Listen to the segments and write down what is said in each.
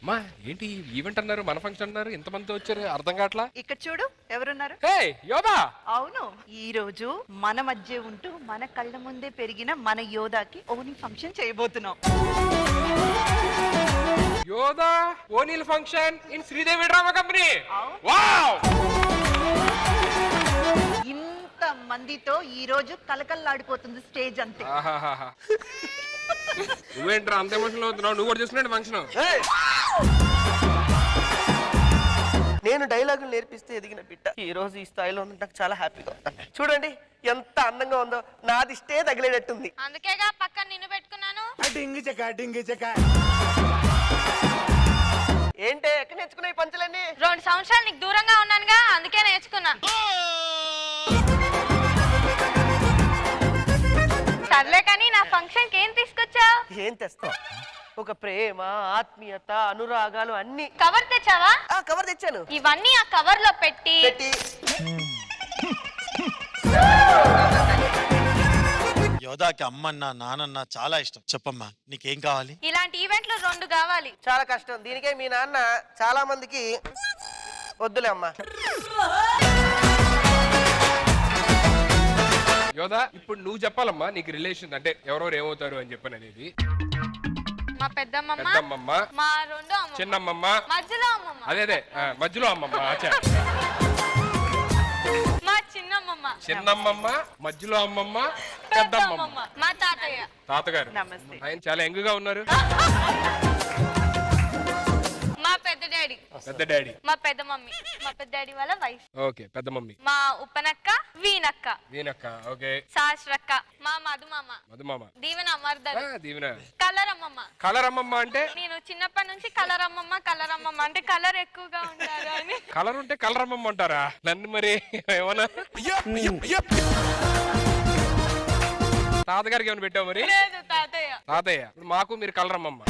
మా ఏంటి ఈవెంట్ అన్నారు, మన ఫంక్షన్ అన్నారు, ఇంతమంది వచ్చారు, అర్థం కావట్లా. ఇక్కడ చూడు ఎవరున్నారు. హే యోధా. అవును, ఈ రోజు మన మధ్య ఉంటూ మన కళ్ళ ముందే పెరిగిన మన యోధాకి ఓని ఫంక్షన్ చేయబోతున్నాం. యోధా ఓనిల్ function in Sridevi drama company. Wow! ఇంత మందితో ఈ రోజు కలకల్లాడిపోతుంది స్టేజ్ అంతే. నువ్వేంట్రా అంత ఎమోషనల్ అవుతున్నావు? నువ్వు కూడా చూస్తున్నాడు ఫంక్షన్. నేను డైలాగులు నేర్పిస్తే ఎదిగిన బిడ్డ ఈ రోజు ఈ స్థాయిలో ఉంది. నాకు చాలా హ్యాపీగా ఉంది. చూడండి ఎంత అందంగా ఉందో. నాది స్టే తగిలేటట్టుంది. అందుకేగా పక్కన నిన్ను పెట్టుకున్నాను. ఏంటే ఎక్కడ నేర్చుకున్నాయి పంచలన్నీ? 2 సంవత్సరాలు నీకు దూరంగా ఉన్నానుగా, అందుకే నేర్చుకున్నా. సర్లే కానీ నా ఫంక్షన్ కి ఏం తీసుకొచ్చావు? ఏం తెస్తావు? ఒక ప్రేమ, ఆత్మీయత, అనురాగాలు అన్ని. కవర్ తెచ్చావా? కవర్ తెచ్చాను. ఇవన్నీ ఆ కవర్ లో పెట్టి యోధాకి అమ్మన్న నానన్న చాలా ఇష్టం. చెప్పమ్మా నీకేం కావాలి? ఇలాంటి ఈవెంట్లు 2 కావాలి. చాలా కష్టం. దీనికే మీ నాన్న చాలా మందికి వద్దులే అమ్మా. యోధా ఇప్పుడు నువ్వు చెప్పాలమ్మా, నీకు రిలేషన్ అంటే ఎవరెవరు ఏమవుతారు అని చెప్పని అనేది. మా పెద్దమ్మమ్మ, పెద్దమ్మమ్మ, మా 2 అమ్మమ్మ, చిన్నమ్మమ్మ, మధ్యలో అమ్మమ్మ, అదే మధ్యలో అమ్మమ్మ, మా చిన్నమ్మమ్మ, చిన్నమ్మమ్మ, మధ్యలో అమ్మమ్మ, పెద్దమ్మమ్మ, పెద్దమ్మమ్మ, మా తాతయ్య. తాతగారు. నమస్తే. ఆయన చాలా యంగ్ గా ఉన్నారు. మా పెద్ద డాడీ, పెద్ద డాడీ, మా పెద్ద మమ్మీ, మా పెద్ద డాడీ వాళ్ళ వైఫ్, ఓకే పెద్ద మమ్మీ, మా ఉప్పనక్క, వీనక్క, వీనక్క, ఓకే శాస్త్రక్క, మా మధుమామ, మధుమామ, దీవెన అమర్దలు, దీవెన, కలర్ అమ్మమ్మ. కలర్ అమ్మమ్మ అంటే నేను చిన్నప్పటి నుంచి కలర్ అమ్మమ్మ అంటే కలర్ ఎక్కువగా ఉంటారు అని. కలర్ ఉంటే కలర్ అమ్మమ్మ అంటారా? నన్ను మరి ఏమన్నా తాతగారికి ఏమైనా పెట్టావు మరి? లేదు తాతయ్య. తాతయ్య. ఇప్పుడు మాకు మీరు కలర్ అమ్మమ్మ.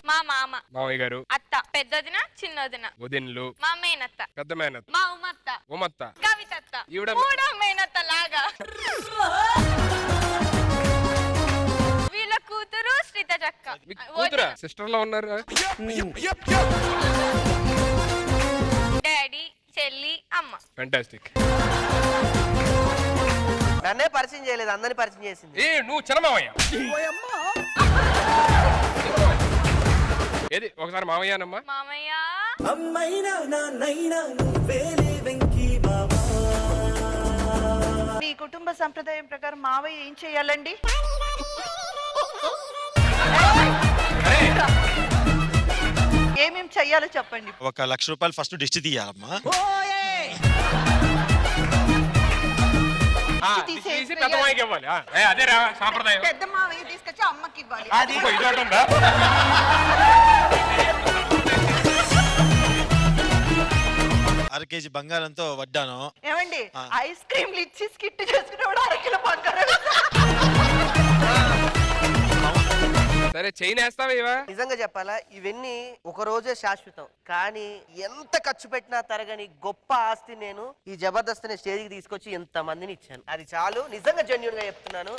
మా మామ, మామయ్య గారు, అత్త, పెద్దదిన, చిన్నదిన, వదిన్లు, మా మేనత్త, పెద్ద మేనత్, మా ఉమత్త, ఉమత్త, కవితత్త, ఈవిడ 3వ మేనత్త లాగా. వీళ్ళ కూతురు శ్రీతజక్క. మీ కూతురా? సిస్టర్ లో ఉన్నారు. డాడీ, చెల్లి, అమ్మ. ఫెంటాస్టిక్. నన్నే పరిచయం చేయలేదు, అందరిని పరిచయం చేసింది. ఏ నువ్వు చిన్నమావయ్య. ఏది ఒకసారి మావయ్యానమ్మా. మామయ్య. మీ కుటుంబ సంప్రదాయం ప్రకారం మావయ్య ఏం చేయాలండి? ఏమేం చెయ్యాలో చెప్పండి. 1 లక్ష రూపాయలు ఫస్ట్ దిష్టి తీయాలమ్మా. తీసి పెద్ద మావయ్యకి ఇవ్వాలి. అదే రా సాంప్రదాయం. పెద్ద మావయ్య తీసుకొచ్చి అమ్మకి ఇవ్వాలి. ఇంకో ఇది ఒకటి ఉందా? కేజీ బంగారంతో వడ్డాను. ఏమండి ఐస్ క్రీమ్లు ఇచ్చి స్కిట్ చేసుకునేవాడు 1 కిలో బంగారం. సరే చైన్ వేస్తావా ఇవా? నిజంగా చెప్పాలా, ఇవన్నీ ఒక రోజే శాశ్వతం. కానీ ఎంత ఖర్చు పెట్టినా తరగని గొప్ప ఆస్తి నేను ఈ జబర్దస్త్ అనే స్టేజ్కి తీసుకొచ్చి ఎంత మందిని ఇచ్చాను. అది చాలు. నిజంగా జెన్యూన్ గా చెప్తున్నాను.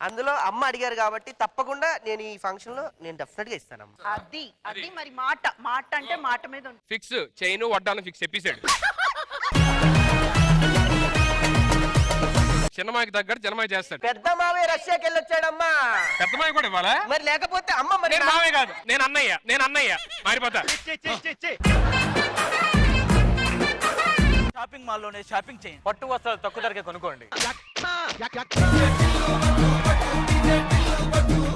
అందులో అమ్మ అడిగారు కాబట్టి తప్పకుండా నేను ఈ ఫంక్షన్ లో నేను డెఫినెట్ గా ఇస్తాను. అది మరి మాట అంటే మాట మీద ఉంటుంది. ఫిక్స్ చైన్ వడ్డాను ఫిక్స్ ఎపిసోడ్. చిన్నమాకి తగ్గట్టు చిన్నమాయి చేస్తాడు. పెద్ద మావయ్య రష్యాకి వెళ్ళొచ్చాడమ్మా. పెద్దమాయి కూడా ఇవ్వాలా? మరి లేకపోతే అమ్మ మరి నేను మావయ్య కాదు, నేను అన్నయ్య మారిపోతా. షాపింగ్ మాల్ లోనే షాపింగ్ చేయండి. పట్టు వస్త్రాలు తక్కువ ధరకే కొనుక్కోండి.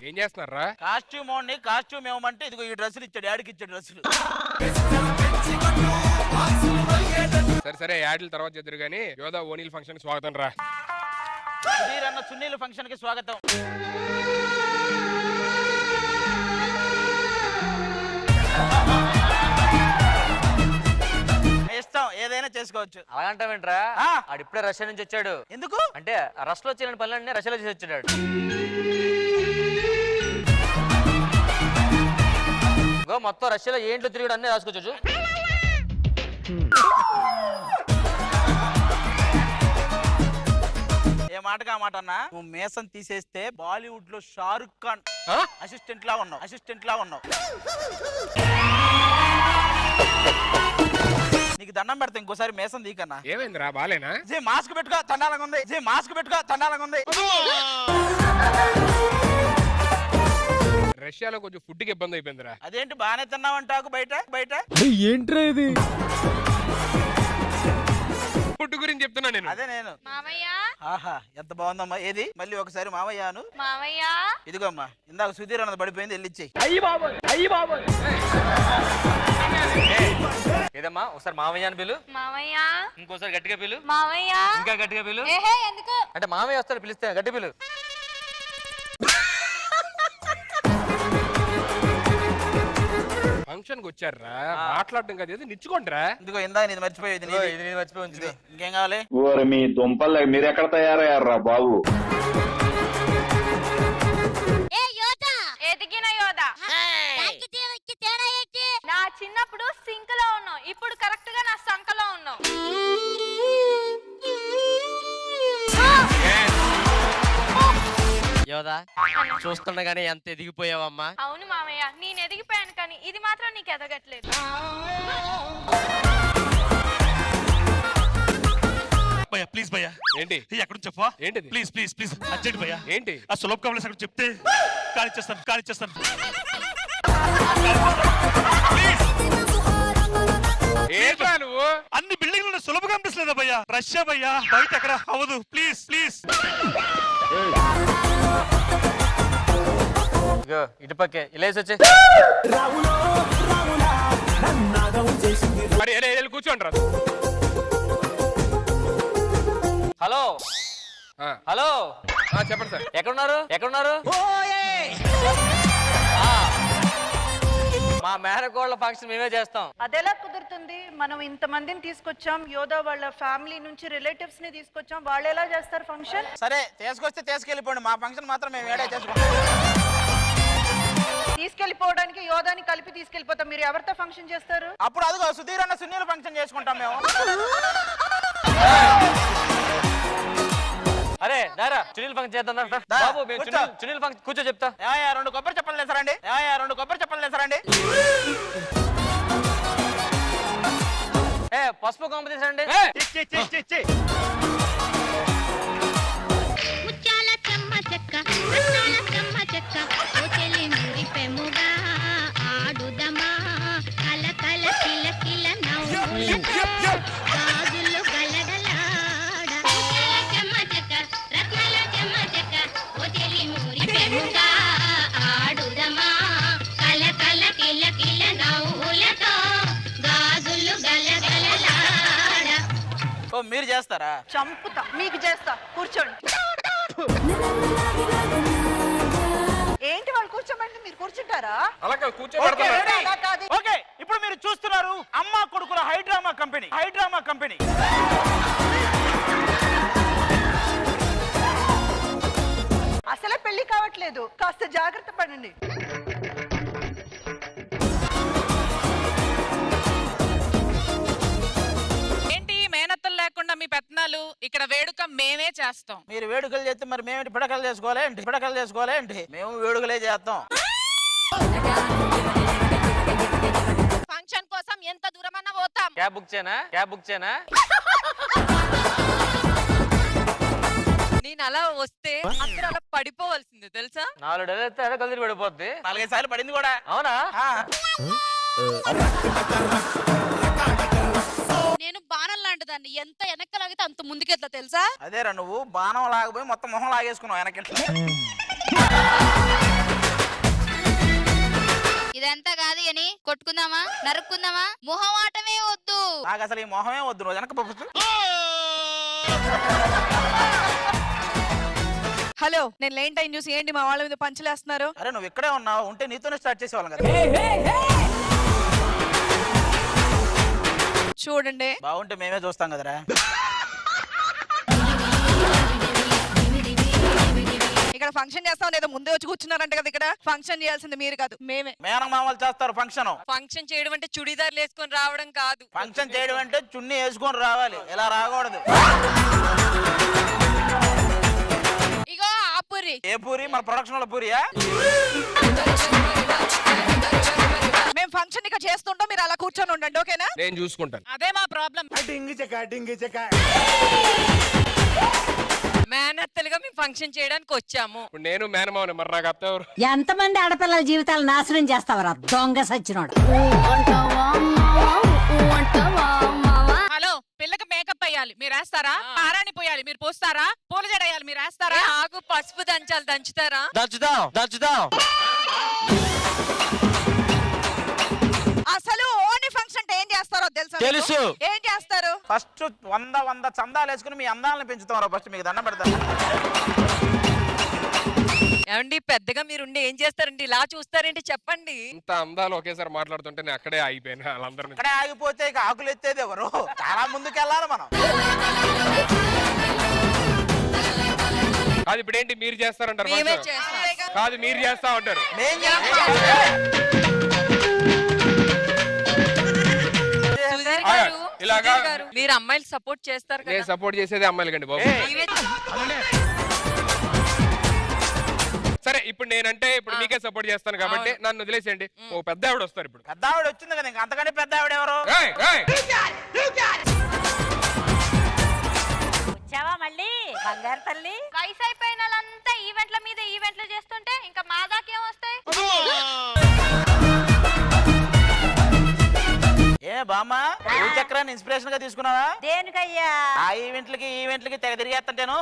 ఏం చేస్తున్నారా? కాస్ట్యూమ్ ఓన్లీ కాస్ట్యూమ్ ఏమంటే ఇదిగో ఈ డ్రెస్సులు ఇచ్చాడు, డాడీకి ఇచ్చాడు డ్రెస్సులు. సరే యాడ్ల తర్వాత చేద్దరు గానీ యోధా ఓనిల్ ఫంక్షన్ స్వాగతం రా. సుధీరన్న సునీల్ ఫంక్షన్ కి స్వాగతం. ఇష్టం ఏదైనా చేసుకోవచ్చు. అలాగంటావేంట్రా? ఆడిప్పుడే రష్యా నుంచి వచ్చాడు. ఎందుకు అంటే రష్యాలో చేయని పనులన్నీ రష్యాలో చేసి వచ్చాడు. మొత్తం రష్యాలో ఏంట్లో తిరిగి అన్నీ రాసుకోవచ్చు. మాటగా మాట అన్నా, నువ్వు మేసం తీసేస్తే బాలీవుడ్ లో షారుఖ్ ఖాన్ అసిస్టెంట్ లా ఉన్నావు. నీకు దండం పెడతా ఇంకోసారి మేసం తీకన్నా. ఏమైందిరా బాలేనా? మాస్క్ పెట్టుకో తండాలంగా ఉంది. రష్యాలో కొంచెం ఫుడ్ కి ఇబ్బంది అయిపోయిందిరా. అదేంటి బానే తిన్నావంటాకు బయట ఏంట్రా ఇది? ఫుడ్ గురించి చెప్తున్నా నేను. అదే నేను. మామయ్య ఆహా ఎంత బాగుందమ్మా. ఏది మళ్ళీ ఒకసారి మామయ్యాను. మామయ్య ఇదిగోమ్మా ఇందాక సుధీర్ అన్నది పడిపోయింది, వెళ్ళిచ్చేయి. ఏదమ్మా ఒకసారి మామయ్య అని పిలు, మామయ్య ఇంకోసారి గట్టిగా పిలు, మామయ్య ఇంకా గట్టిగా పిలు. ఏహే ఎందుకు? అంటే మామయ్య వస్తాడు పిలిస్తే గట్టి పిలు. ఫంక్షన్ కి వచ్చారా, మాట్లాడడం కదా, ఏదో నిచ్చుకోండిరా. ఇదిగో ఇందాక నీది మర్చిపోయేది. ఇది నేను మర్చిపోయి ఉంచుకో. ఇంకేం కావాలి? ఓరి మీ దుంపలు మీరెక్కడ తయారయ్యారా బాబు? ఎదిగిన యోధ. నా చిన్నప్పుడు సింక్ లో ఉన్నావు, ఇప్పుడు కరెక్ట్ గా నా సంకలో ఉన్నావు. యోదా చూస్తుండగానే ఎంత ఎదిగిపోయావమ్మా. అవును మామయ్య, నేను ఎదిగిపోయాను కానీ ఇది మాత్రం నీకు ఎదగట్లేదు. భయ్యా ప్లీజ్ భయ్యా. ఏంటి? ఎక్కడ చెప్పా? ఏంటిది? ప్లీజ్ ప్లీజ్ ప్లీజ్ అర్జెంట్ భయ్యా. ఏంటి? ఆ సులభ కావాలి అక్కడ చెప్తే కానిచ్చేస్తాను. ఏంట్రా నువ్వు? అన్ని బిల్డింగ్లు సులభంగా అనిపిస్తలేదా భయ్యా? రష్యా భయ్యా, బయట ఎక్కడ అవ్వదు. ప్లీజ్ ఇగో ఇటు పక్కే ఇలా వచ్చే. మరి కూర్చోండి రా. హలో చెప్పండి సార్. ఎక్కడున్నారు? మా మేనకోళ్ళ ఫంక్షన్ మేమే చేస్తాం. అదెలా కుదురుతుంది? మనం ఇంతమందిని తీసుకొచ్చాం, యోధా వాళ్ళ ఫ్యామిలీ నుంచి రిలేటివ్స్ ని తీసుకొచ్చాం, వాళ్ళు ఎలా చేస్తారు ఫంక్షన్? సరే తీసుకొస్తే తీసుకెళ్ళిపోండి, మా ఫంక్షన్ మాత్రం మేము ఏడే చేసుకుంటాం. తీసుకెళ్లిపోవడానికి యోధాని కలిపి తీసుకెళ్లిపోతాం. మీరు ఎవరితో ఫంక్షన్ చేస్తారు? అప్పుడు అదిగో సుధీర్ అన్న సునీల్ ఫంక్షన్ చేసుకుంటాం మేము. అరే దారా చునీల్ ఫంక్షన్ చేద్దాం రా. దా, బాబు మేము కూర్చో. చునీల్ ఫంక్షన్ కూర్చో చెప్తా. ఏమయ్యా 2 కొబ్బరి చెప్పలు లేసారండి? పసుపు కొంప తీసండి. ముత్యాల చెమ్మ చెక్క రత్నాల చెమ్మ చెక్క ఓచెలి మురి పెముగా ఆడుదమా కల కల కిల కిల నవ్వులతో గాజులు గలగలాడ ముత్యాల చెమ్మ చెక్క రత్నాల చెమ్మ చెక్క ఓచెలి మురి పెముగా ఆడుదమా కల కల కిల కిల నవ్వులతో గాజులు గలగలలాడ. ఓ మీరు చేస్తారా? చంపుతా, మీకు చేస్తా, కూర్చోండి. ఏంటి వాళ్ళు కూర్చోమంటే మీరు కూర్చుంటారా? అలా ఓకే, కూర్చోబెడతారు. రెడీ? అలా కాదు. ఓకే ఇప్పుడు మీరు చూస్తున్నారు అమ్మ కొడుకుల హైడ్రామా కంపెనీ. అసలే పెళ్లి కావట్లేదు, కాస్త జాగ్రత్త పడండి. మేనత్తలు లేకుండా మీ పెత్తనాలు ఇక్కడ వేడుక మేమే చేస్తాం. మీరు వేడుకలు చేస్తే మరి మేము పిడకలు చేసుకోవాలి ఏంటి? మేము వేడుకలే చేస్తాం. ఫంక్షన్ కోసం ఎంత దూరమన్నా పోతాం. క్యాబ్ బుక్ చేయనా? నేను అలా వస్తే అందరూ అలా పడిపోవాల్సిందే తెలుసా? 4 డేలు అయితే అదే కలిసి పడిపోద్ది. 4-5 సార్లు పడింది కూడా. అవునా? నేను బాణం లాంటిదాన్ని, ఎంత వెనక్కలాగితే అంత ముందుకెళ్తా తెలుసా? అదేరా నువ్వు బాణం లాగపోయి మొత్తం మొహం లాగేసుకున్నావు వెనక. ఇదంతా కాదు అని కొట్టుకుందామా నరుక్కుందామా మొహం ఆటమే వద్దు. నాకు అసలు ఈ మొహమే వద్దు, నువ్వు వెనక పంపుతూ. హలో, నేను లేని టైం చూసి ఏంటి మా వాళ్ళ మీద పంచలేస్తున్నారు? అరే నువ్వు ఇక్కడే ఉన్నావు, ఉంటే నీతోనే స్టార్ట్ చేసేవాళ్ళం కదా. చూడండి బాగుంటే మేమే చూస్తాం కదరా. ఇక్కడ ఫంక్షన్ చేస్తాం లేదా ముందే వచ్చి కూర్చున్నారంట కదా. ఇక్కడ ఫంక్షన్ చేయాల్సింది మీరు కాదు, మేమే. మేనమామలు చేస్తారు ఫంక్షన్. ఫంక్షన్ చేయడం అంటే చుడీదార్లు వేసుకొని రావడం కాదు. ఫంక్షన్ చేయడం అంటే చున్నీ వేసుకొని రావాలి, ఇలా రాకూడదు. పూరి ఏ పూరి? మన ప్రొడక్షన్ లో పూరియా? మేము ఫంక్షన్ ఇక్కడ చేస్తుంటాం, మీరు అలా కూర్చొని ఉండండి, ఓకేనా? నేను చూసుకుంటాను. అదే మా ప్రాబ్లం. మేనత్తలుగా మేము ఫంక్షన్ చేయడానికి వచ్చాము. ఇప్పుడు నేను మేనమావని, మరి నాకు అత్త ఎవరు? ఎంతమంది ఆడపిల్లల జీవితాలు నాశనం చేస్తావరా దొంగ సచ్చినోడు. హలో, పిల్లకి మేకప్ అయ్యాలి, మీరు వేస్తారా? పారాని పోయాలి, మీరు పోస్తారా? పూల జడ వేయాలి, మీరు వేస్తారా? ఆకు పసుపు దంచాలి, దంచుతారా? దంచుదాం దంచుదాం. అసలు ఓని ఫంక్షన్ అంటే ఏం చేస్తారో తెలుసా? తెలుసు. ఏం చేస్తారు? ఫస్ట్ 100 చందాలు వేసుకుని మీ అందాలను పెంచుతాం. ఫస్ట్ మీకు దండం పెడతాను. ఏమండి, పెద్దగా మీరుండి ఏం చేస్తారండి? ఇలా చూస్తారేంటి చెప్పండి. ఇంత అందాలు ఒకేసారి మాట్లాడుతుంటే నేను అక్కడే ఆగిపోయాను వాళ్ళందరినీ. ఇక్కడే ఆగిపోతే ఇక ఆకులు ఎత్తేది ఎవరు? చాలా ముందుకు వెళ్ళాలి మనం. కాదు ఇప్పుడు ఏంటి మీరు చేస్తారంటారు? మేమే function? చేస్తాం. కాదు మీరు చేస్తా ఉంటారు. మేం చేస్తాం. సుధీర్ ఆగా, గారు, ఇలాగా సుధీర్ గారు, మీరు అమ్మాయిలు సపోర్ట్ చేస్తారు నేను కదా? సపోర్ట్ చేసేది అమ్మాయిలకండి బాబు. నీవే- సరే ఇప్పుడు నేనంటే ఇప్పుడు మీకే సపోర్ట్ చేస్తాను కాబట్టి నన్ను వదిలేసేయండి. ఓ పెద్ద ఆవిడ వస్తారు ఇప్పుడు. పెద్ద ఆవిడ వచ్చింది కదా, ఇంకా అంతకంటే పెద్ద ఆవిడ ఎవరు? ఏయ్, ఏయ్. వచ్చావా మళ్ళీ బంగారు తల్లి? వయసు అయిపోయిన వాళ్ళంతా ఈవెంట్ల మీద ఈవెంట్లు చేస్తుంటే ఇంకా మా దాకేం వస్తాయి? ఏ బామ్మ, చక్రాన్ని ఇన్స్పిరేషన్ గా తీసుకున్నావా? దేనికయ్యా? ఆ ఈవెంట్లకి తెగ తిరిగేస్తుంటాను.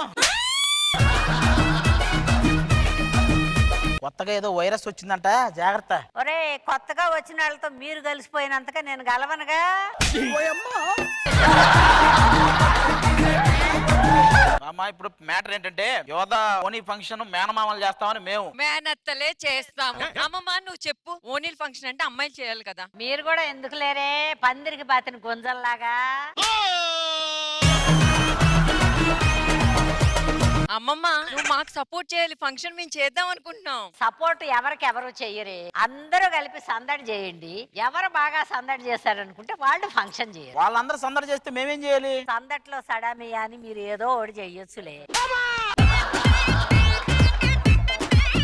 కొత్తగా ఏదో వైరస్ వచ్చిందంట, జాగ్రత్త. ఒరే, కొత్తగా వచ్చిన వాళ్ళతో మీరు కలిసిపోయినంతగా నేను గలవనుగా. బామ్మ, ఇప్పుడు మ్యాటర్ ఏంటంటే యోధా ఓనీ ఫంక్షన్ మేనమామలు చేస్తామని మేము. మేనత్తలే చేస్తాము. అమ్మమ్మ నువ్వు చెప్పు, ఓనీల్ ఫంక్షన్ అంటే అమ్మాయిలు చేయాలి కదా? మీరు కూడా ఎందుకు లేరే పందిరికి బాతిన గుంజల్లాగా. అమ్మమ్మ, నువ్వు మాకు సపోర్ట్ చేయాలి, ఫంక్షన్ మేము చేద్దాం అనుకుంటున్నాం. సపోర్ట్ ఎవరు చెయ్యరే, అందరూ కలిపి సందడి చేయండి. ఎవరు బాగా సందడి చేశారనుకుంటే వాళ్ళు ఫంక్షన్ చేయరు. వాళ్ళందరూ సందడి చేస్తే మేమేం చేయాలి? సందట్లో సడామియా అని మీరు ఏదో ఒకటి చెయ్యొచ్చులే.